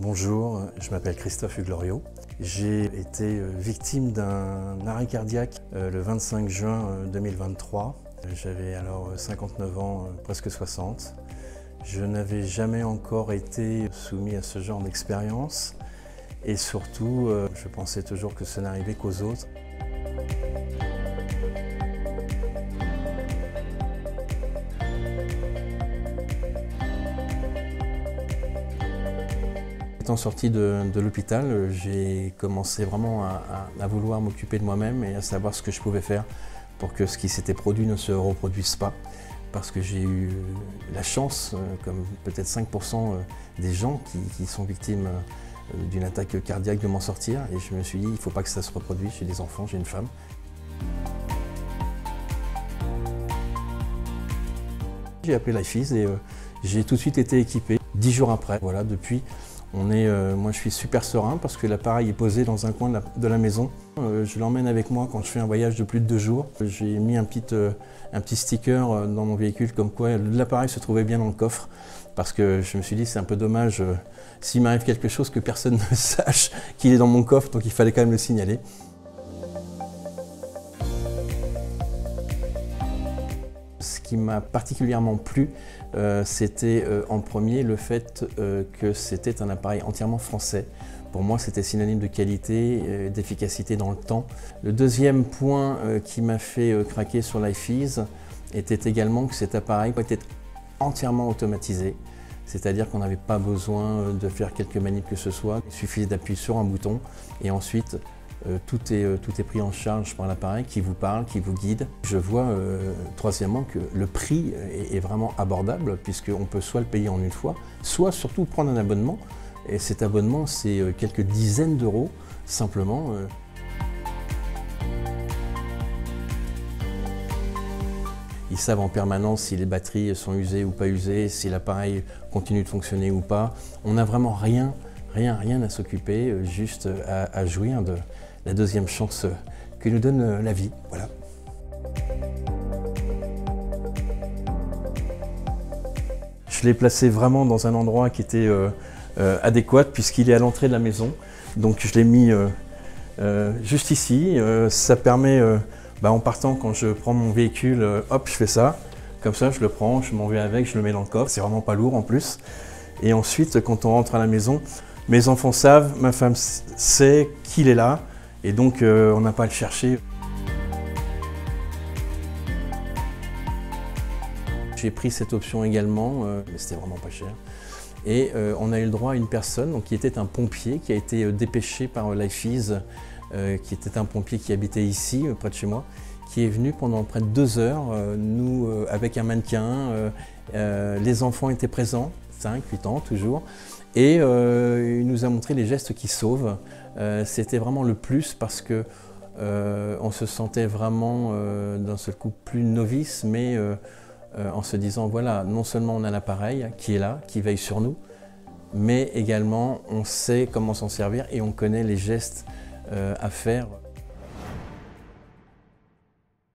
Bonjour, je m'appelle Christophe Hugloriot. J'ai été victime d'un arrêt cardiaque le 25 juin 2023. J'avais alors 59 ans, presque 60. Je n'avais jamais encore été soumis à ce genre d'expérience et surtout, je pensais toujours que ça n'arrivait qu'aux autres. Étant sorti de l'hôpital, j'ai commencé vraiment à vouloir m'occuper de moi-même et à savoir ce que je pouvais faire pour que ce qui s'était produit ne se reproduise pas. Parce que j'ai eu la chance, comme peut-être 5% des gens qui sont victimes d'une attaque cardiaque, de m'en sortir. Et je me suis dit, il ne faut pas que ça se reproduise. J'ai des enfants, j'ai une femme. J'ai appelé LifeEase et j'ai tout de suite été équipé. 10 jours après, voilà, depuis, moi je suis super serein parce que l'appareil est posé dans un coin de la maison. Je l'emmène avec moi quand je fais un voyage de plus de 2 jours. J'ai mis un petit sticker dans mon véhicule comme quoi l'appareil se trouvait bien dans le coffre parce que je me suis dit c'est un peu dommage s'il m'arrive quelque chose que personne ne sache qu'il est dans mon coffre, donc il fallait quand même le signaler. Ce qui m'a particulièrement plu, c'était en premier le fait que c'était un appareil entièrement français. Pour moi, c'était synonyme de qualité, d'efficacité dans le temps. Le deuxième point qui m'a fait craquer sur LifeEase était également que cet appareil était entièrement automatisé. C'est-à-dire qu'on n'avait pas besoin de faire quelques manips que ce soit. Il suffisait d'appuyer sur un bouton et ensuite tout est pris en charge par l'appareil qui vous parle, qui vous guide. Je vois troisièmement que le prix est vraiment abordable puisqu'on peut soit le payer en une fois, soit surtout prendre un abonnement. Et cet abonnement, c'est quelques dizaines d'euros simplement. Ils savent en permanence si les batteries sont usées ou pas usées, si l'appareil continue de fonctionner ou pas. On n'a vraiment rien à s'occuper, juste à jouir de la deuxième chance que nous donne la vie. Voilà. Je l'ai placé vraiment dans un endroit qui était adéquat puisqu'il est à l'entrée de la maison. Donc je l'ai mis juste ici. Ça permet, en partant, quand je prends mon véhicule, hop, je fais ça. Comme ça, je le prends, je m'en vais avec, je le mets dans le coffre. C'est vraiment pas lourd en plus. Et ensuite, quand on rentre à la maison, mes enfants savent, ma femme sait qu'il est là. Et donc, on n'a pas à le chercher. J'ai pris cette option également, mais c'était vraiment pas cher. Et on a eu le droit à une personne donc, qui était un pompier, qui a été dépêché par LifeEase, qui était un pompier qui habitait ici, près de chez moi, qui est venu pendant près de 2 heures, avec un mannequin. Les enfants étaient présents, 5, 8 ans toujours, et il nous a montré les gestes qui sauvent. C'était vraiment le plus parce que on se sentait vraiment d'un seul coup plus novice, mais en se disant voilà, non seulement on a l'appareil qui est là, qui veille sur nous, mais également on sait comment s'en servir et on connaît les gestes à faire.